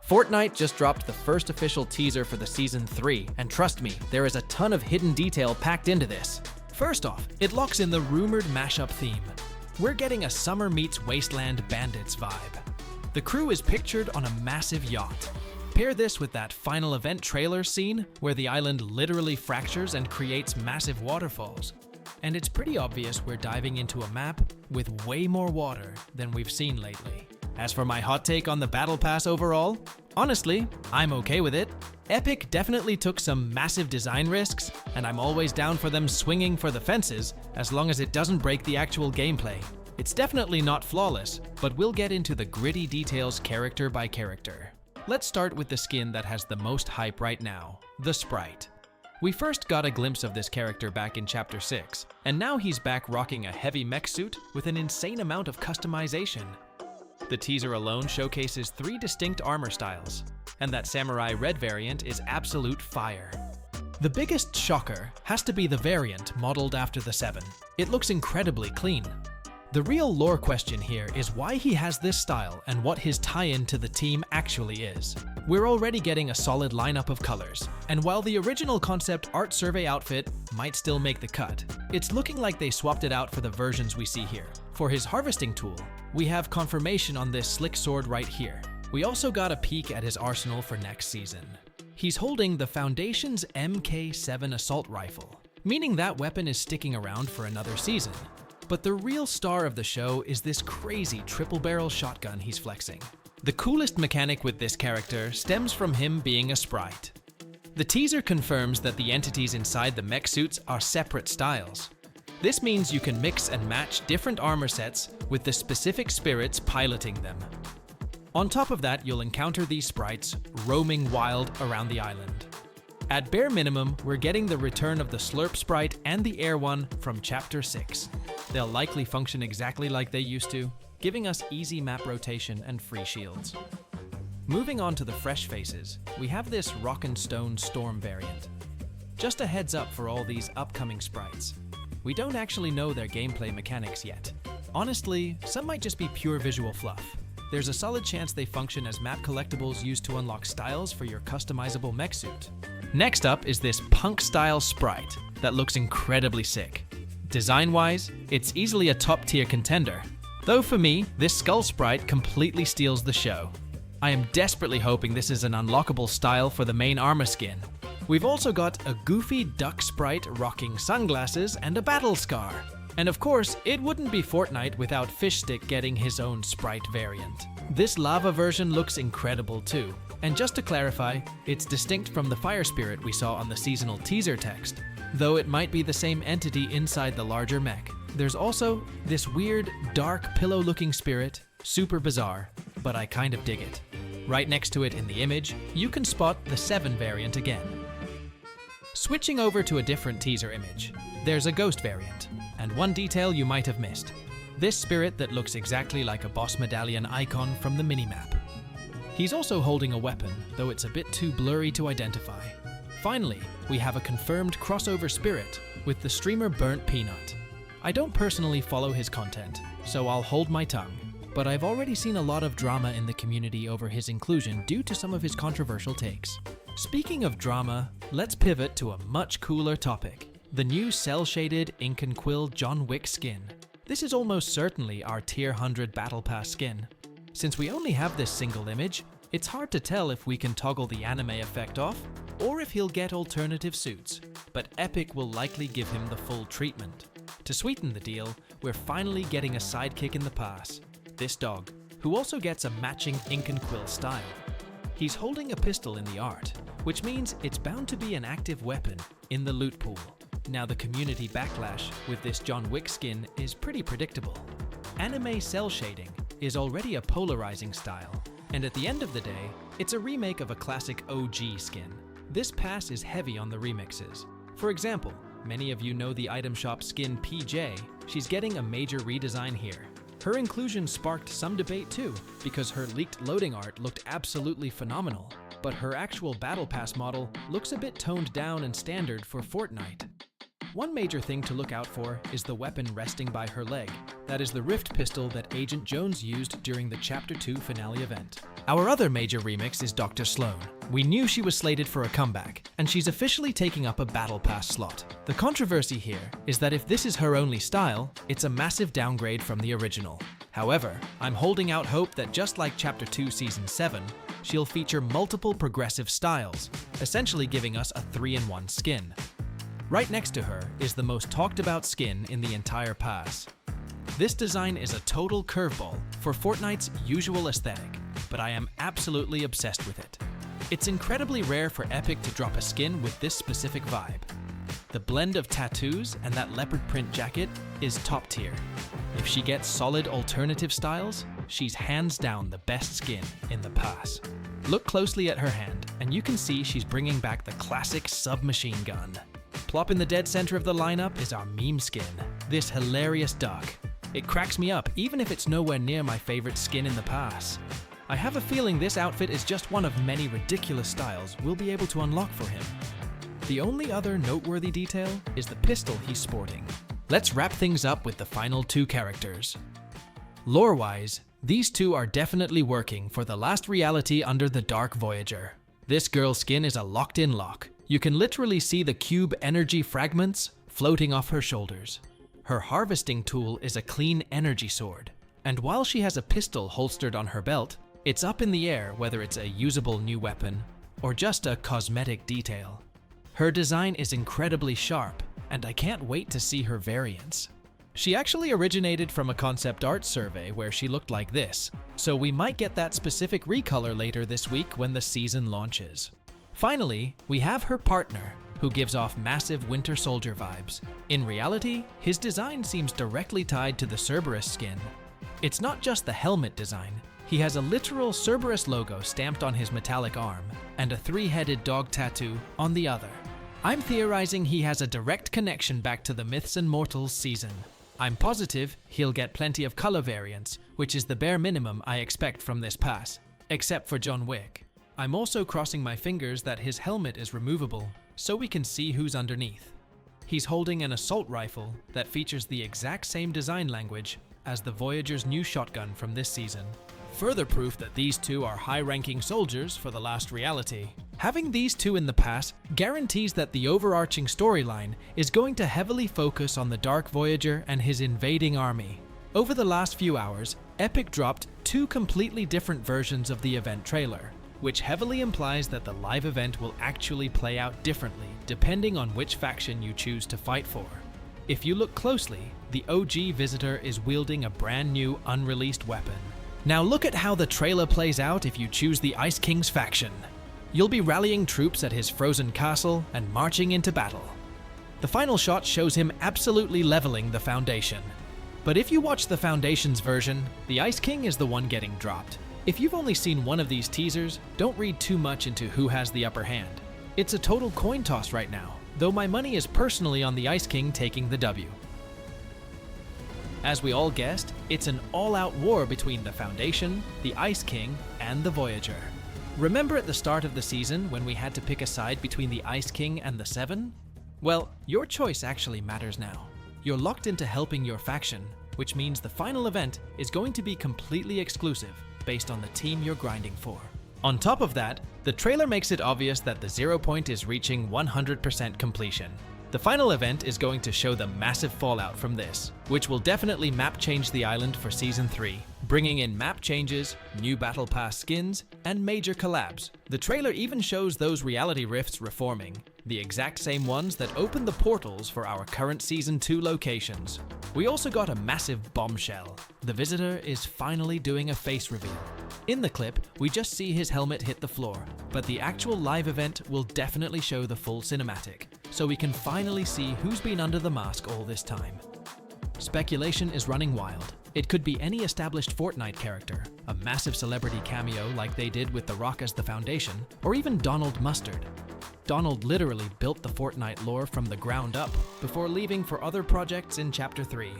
Fortnite just dropped the first official teaser for the Season 3, and trust me, there is a ton of hidden detail packed into this. First off, it locks in the rumored mashup theme. We're getting a Summer Meets Wasteland Bandits vibe. The crew is pictured on a massive yacht. Pair this with that final event trailer scene where the island literally fractures and creates massive waterfalls. And it's pretty obvious we're diving into a map with way more water than we've seen lately. As for my hot take on the Battle Pass overall, honestly, I'm okay with it. Epic definitely took some massive design risks, and I'm always down for them swinging for the fences as long as it doesn't break the actual gameplay. It's definitely not flawless, but we'll get into the gritty details character by character. Let's start with the skin that has the most hype right now, the Sprite. We first got a glimpse of this character back in Chapter 6, and now he's back rocking a heavy mech suit with an insane amount of customization. The teaser alone showcases 3 distinct armor styles, and that Samurai Red variant is absolute fire. The biggest shocker has to be the variant modeled after the 7. It looks incredibly clean. The real lore question here is why he has this style and what his tie-in to the team actually is. We're already getting a solid lineup of colors, and while the original concept art survey outfit might still make the cut, it's looking like they swapped it out for the versions we see here. For his harvesting tool, we have confirmation on this slick sword right here. We also got a peek at his arsenal for next season. He's holding the Foundation's MK7 assault rifle, meaning that weapon is sticking around for another season. But the real star of the show is this crazy triple-barrel shotgun he's flexing. The coolest mechanic with this character stems from him being a sprite. The teaser confirms that the entities inside the mech suits are separate styles. This means you can mix and match different armor sets with the specific spirits piloting them. On top of that, you'll encounter these sprites roaming wild around the island. At bare minimum, we're getting the return of the Slurp sprite and the Air one from Chapter 6. They'll likely function exactly like they used to, giving us easy map rotation and free shields. Moving on to the fresh faces, we have this Rock and Stone Storm variant. Just a heads up for all these upcoming sprites. We don't actually know their gameplay mechanics yet. Honestly, some might just be pure visual fluff. There's a solid chance they function as map collectibles used to unlock styles for your customizable mech suit. Next up is this punk-style sprite that looks incredibly sick. Design-wise, it's easily a top-tier contender. Though for me, this skull sprite completely steals the show. I am desperately hoping this is an unlockable style for the main armor skin. We've also got a goofy duck sprite rocking sunglasses and a battle scar. And of course, it wouldn't be Fortnite without Fishstick getting his own sprite variant. This lava version looks incredible too. And just to clarify, it's distinct from the fire spirit we saw on the seasonal teaser text, though it might be the same entity inside the larger mech. There's also this weird, dark, pillow-looking spirit, super bizarre, but I kind of dig it. Right next to it in the image, you can spot the 7 variant again. Switching over to a different teaser image, there's a ghost variant, and one detail you might have missed. This spirit that looks exactly like a boss medallion icon from the minimap. He's also holding a weapon, though it's a bit too blurry to identify. Finally, we have a confirmed crossover spirit with the streamer Burnt Peanut. I don't personally follow his content, so I'll hold my tongue, but I've already seen a lot of drama in the community over his inclusion due to some of his controversial takes. Speaking of drama, let's pivot to a much cooler topic. The new cel-shaded ink and quill John Wick skin. This is almost certainly our Tier 100 Battle Pass skin. Since we only have this single image, it's hard to tell if we can toggle the anime effect off, or if he'll get alternative suits, but Epic will likely give him the full treatment. To sweeten the deal, we're finally getting a sidekick in the pass, this dog, who also gets a matching ink and quill style. He's holding a pistol in the art, which means it's bound to be an active weapon in the loot pool. Now the community backlash with this John Wick skin is pretty predictable. Anime cel shading is already a polarizing style, and at the end of the day, it's a remake of a classic OG skin. This pass is heavy on the remixes. For example, many of you know the item shop skin PJ. She's getting a major redesign here. Her inclusion sparked some debate too, because her leaked loading art looked absolutely phenomenal, but her actual Battle Pass model looks a bit toned down and standard for Fortnite. One major thing to look out for is the weapon resting by her leg. That is the rift pistol that Agent Jones used during the Chapter 2 finale event. Our other major remix is Dr. Sloan. We knew she was slated for a comeback, and she's officially taking up a Battle Pass slot. The controversy here is that if this is her only style, it's a massive downgrade from the original. However, I'm holding out hope that just like Chapter 2 Season 7, she'll feature multiple progressive styles, essentially giving us a 3-in-1 skin. Right next to her is the most talked about skin in the entire pass. This design is a total curveball for Fortnite's usual aesthetic, but I am absolutely obsessed with it. It's incredibly rare for Epic to drop a skin with this specific vibe. The blend of tattoos and that leopard print jacket is top tier. If she gets solid alternative styles, she's hands down the best skin in the pass. Look closely at her hand, and you can see she's bringing back the classic submachine gun. Plop in the dead center of the lineup is our meme skin, this hilarious duck. It cracks me up even if it's nowhere near my favorite skin in the pass. I have a feeling this outfit is just one of many ridiculous styles we'll be able to unlock for him. The only other noteworthy detail is the pistol he's sporting. Let's wrap things up with the final two characters. Lore-wise, these two are definitely working for the last reality under the Dark Voyager. This girl's skin is a locked-in lock. You can literally see the cube energy fragments floating off her shoulders. Her harvesting tool is a clean energy sword. And while she has a pistol holstered on her belt, it's up in the air whether it's a usable new weapon or just a cosmetic detail. Her design is incredibly sharp, and I can't wait to see her variants. She actually originated from a concept art survey where she looked like this, so we might get that specific recolor later this week when the season launches. Finally, we have her partner, who gives off massive Winter Soldier vibes. In reality, his design seems directly tied to the Cerberus skin. It's not just the helmet design. He has a literal Cerberus logo stamped on his metallic arm, and a 3-headed dog tattoo on the other. I'm theorizing he has a direct connection back to the Myths and Mortals season. I'm positive he'll get plenty of color variants, which is the bare minimum I expect from this pass, except for John Wick. I'm also crossing my fingers that his helmet is removable, so we can see who's underneath. He's holding an assault rifle that features the exact same design language as the Voyager's new shotgun from this season. Further proof that these two are high-ranking soldiers for the last reality. Having these two in the pass guarantees that the overarching storyline is going to heavily focus on the Dark Voyager and his invading army. Over the last few hours, Epic dropped 2 completely different versions of the event trailer, which heavily implies that the live event will actually play out differently depending on which faction you choose to fight for. If you look closely, the OG Visitor is wielding a brand new unreleased weapon. Now look at how the trailer plays out if you choose the Ice King's faction. You'll be rallying troops at his frozen castle and marching into battle. The final shot shows him absolutely leveling the Foundation. But if you watch the Foundation's version, the Ice King is the one getting dropped. If you've only seen one of these teasers, don't read too much into who has the upper hand. It's a total coin toss right now, though my money is personally on the Ice King taking the W. As we all guessed, it's an all-out war between the Foundation, the Ice King, and the Voyager. Remember at the start of the season when we had to pick a side between the Ice King and the Seven? Well, your choice actually matters now. You're locked into helping your faction, which means the final event is going to be completely exclusive based on the team you're grinding for. On top of that, the trailer makes it obvious that the 0 point is reaching 100% completion. The final event is going to show the massive fallout from this, which will definitely map change the island for Season 3, bringing in map changes, new Battle Pass skins, and major collabs. The trailer even shows those reality rifts reforming, the exact same ones that open the portals for our current Season 2 locations. We also got a massive bombshell. The Visitor is finally doing a face reveal. In the clip, we just see his helmet hit the floor, but the actual live event will definitely show the full cinematic, so we can finally see who's been under the mask all this time. Speculation is running wild. It could be any established Fortnite character, a massive celebrity cameo like they did with The Rock as the Foundation, or even Donald Mustard. Donald literally built the Fortnite lore from the ground up before leaving for other projects in Chapter 3.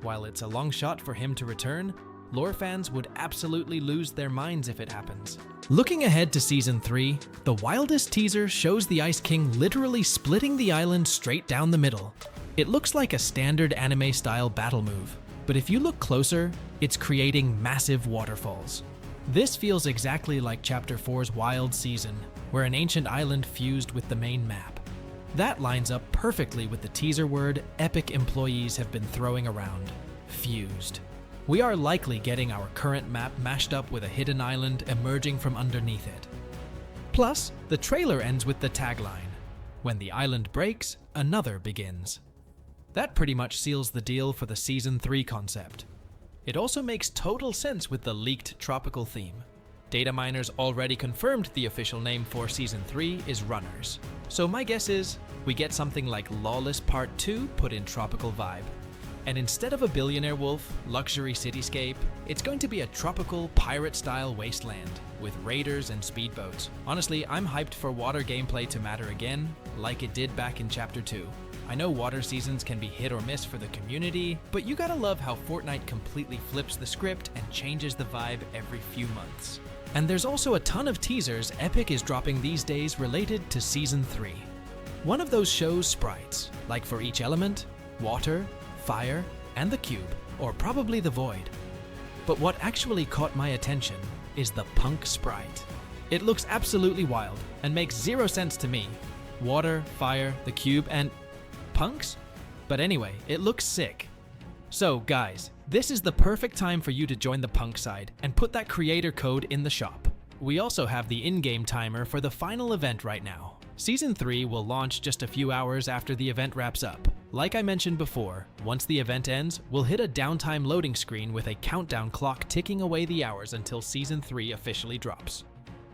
While it's a long shot for him to return, lore fans would absolutely lose their minds if it happens. Looking ahead to Season 3, the wildest teaser shows the Ice King literally splitting the island straight down the middle. It looks like a standard anime-style battle move, but if you look closer, it's creating massive waterfalls. This feels exactly like Chapter 4's Wild Season, where an ancient island fused with the main map. That lines up perfectly with the teaser word Epic employees have been throwing around: fused. We are likely getting our current map mashed up with a hidden island emerging from underneath it. Plus, the trailer ends with the tagline, "When the island breaks, another begins." That pretty much seals the deal for the Season 3 concept. It also makes total sense with the leaked tropical theme. Data miners already confirmed the official name for Season 3 is Runners. So my guess is, we get something like Lawless Part 2 put in tropical vibe. And instead of a billionaire wolf, luxury cityscape, it's going to be a tropical, pirate-style wasteland with raiders and speedboats. Honestly, I'm hyped for water gameplay to matter again, like it did back in Chapter 2. I know water seasons can be hit or miss for the community, but you gotta love how Fortnite completely flips the script and changes the vibe every few months. And there's also a ton of teasers Epic is dropping these days related to Season 3. One of those shows sprites, like for each element, water, fire, and the cube, or probably the void. But what actually caught my attention is the punk sprite. It looks absolutely wild and makes zero sense to me. Water, fire, the cube, and punks? But anyway, it looks sick. So guys, this is the perfect time for you to join the punk side and put that creator code in the shop. We also have the in-game timer for the final event right now. Season 3 will launch just a few hours after the event wraps up. Like I mentioned before, once the event ends, we'll hit a downtime loading screen with a countdown clock ticking away the hours until Season 3 officially drops.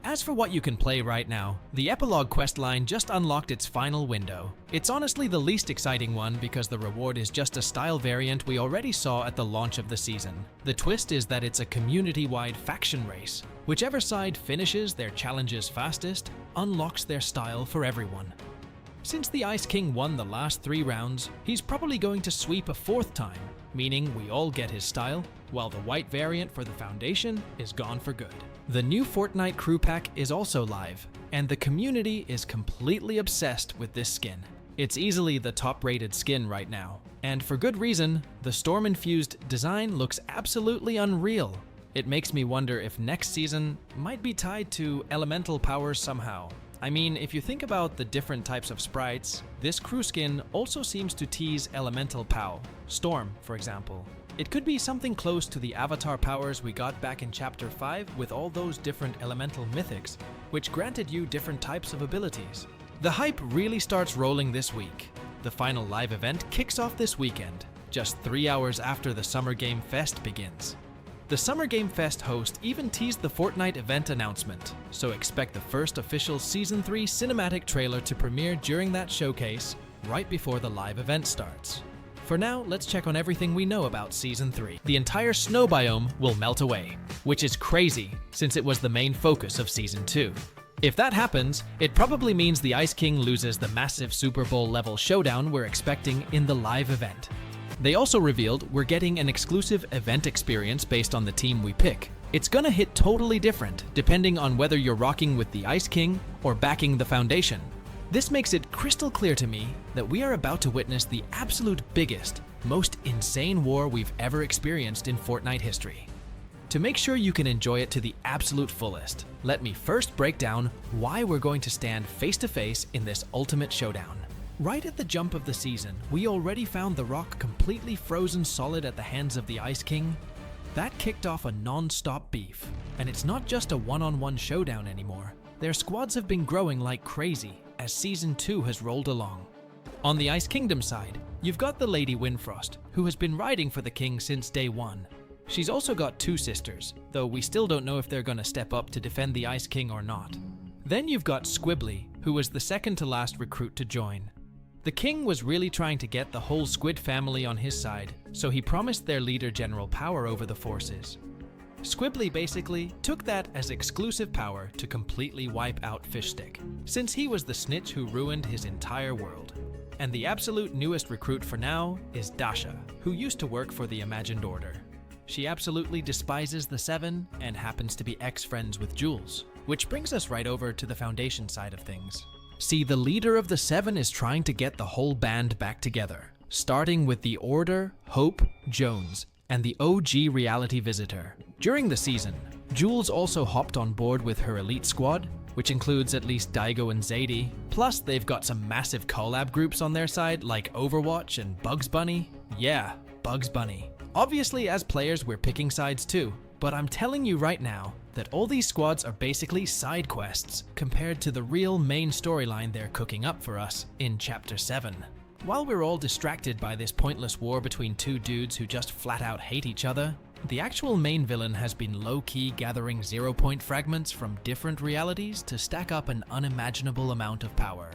As for what you can play right now, the Epilogue questline just unlocked its final window. It's honestly the least exciting one because the reward is just a style variant we already saw at the launch of the season. The twist is that it's a community-wide faction race. Whichever side finishes their challenges fastest unlocks their style for everyone. Since the Ice King won the last 3 rounds, he's probably going to sweep a 4th time, meaning we all get his style, while the white variant for the Foundation is gone for good. The new Fortnite Crew Pack is also live, and the community is completely obsessed with this skin. It's easily the top-rated skin right now, and for good reason. The storm-infused design looks absolutely unreal. It makes me wonder if next season might be tied to elemental powers somehow. I mean, if you think about the different types of sprites, this crew skin also seems to tease elemental pow. Storm, for example. It could be something close to the avatar powers we got back in Chapter 5 with all those different elemental mythics, which granted you different types of abilities. The hype really starts rolling this week. The final live event kicks off this weekend, just 3 hours after the Summer Game Fest begins. The Summer Game Fest host even teased the Fortnite event announcement, so expect the first official Season 3 cinematic trailer to premiere during that showcase, right before the live event starts. For now, let's check on everything we know about Season 3. The entire snow biome will melt away, which is crazy since it was the main focus of Season 2. If that happens, it probably means the Ice King loses the massive Super Bowl level showdown we're expecting in the live event. They also revealed we're getting an exclusive event experience based on the team we pick. It's gonna hit totally different depending on whether you're rocking with the Ice King or backing the Foundation. This makes it crystal clear to me that we are about to witness the absolute biggest, most insane war we've ever experienced in Fortnite history. To make sure you can enjoy it to the absolute fullest, let me first break down why we're going to stand face to face in this ultimate showdown. Right at the jump of the season, we already found the rock completely frozen solid at the hands of the Ice King. That kicked off a non-stop beef, and it's not just a one-on-one showdown anymore. Their squads have been growing like crazy as Season 2 has rolled along. On the Ice Kingdom side, you've got the Lady Windfrost, who has been riding for the king since day 1. She's also got 2 sisters, though we still don't know if they're gonna step up to defend the Ice King or not. Then you've got Squibbly, who was the second to last recruit to join. The king was really trying to get the whole Squid family on his side, so he promised their leader general power over the forces. Squibbly basically took that as exclusive power to completely wipe out Fishstick, since he was the snitch who ruined his entire world. And the absolute newest recruit for now is Dasha, who used to work for the Imagined Order. She absolutely despises the Seven and happens to be ex-friends with Jules, which brings us right over to the Foundation side of things. See, the leader of the Seven is trying to get the whole band back together, starting with the Order, Hope, Jones, and the OG Reality Visitor. During the season, Jules also hopped on board with her elite squad, which includes at least Daigo and Zadie. Plus, they've got some massive collab groups on their side like Overwatch and Bugs Bunny. Yeah, Bugs Bunny. Obviously, as players, we're picking sides too, but I'm telling you right now that all these squads are basically side quests compared to the real main storyline they're cooking up for us in Chapter 7. While we're all distracted by this pointless war between two dudes who just flat out hate each other, the actual main villain has been low-key gathering 0-point fragments from different realities to stack up an unimaginable amount of power.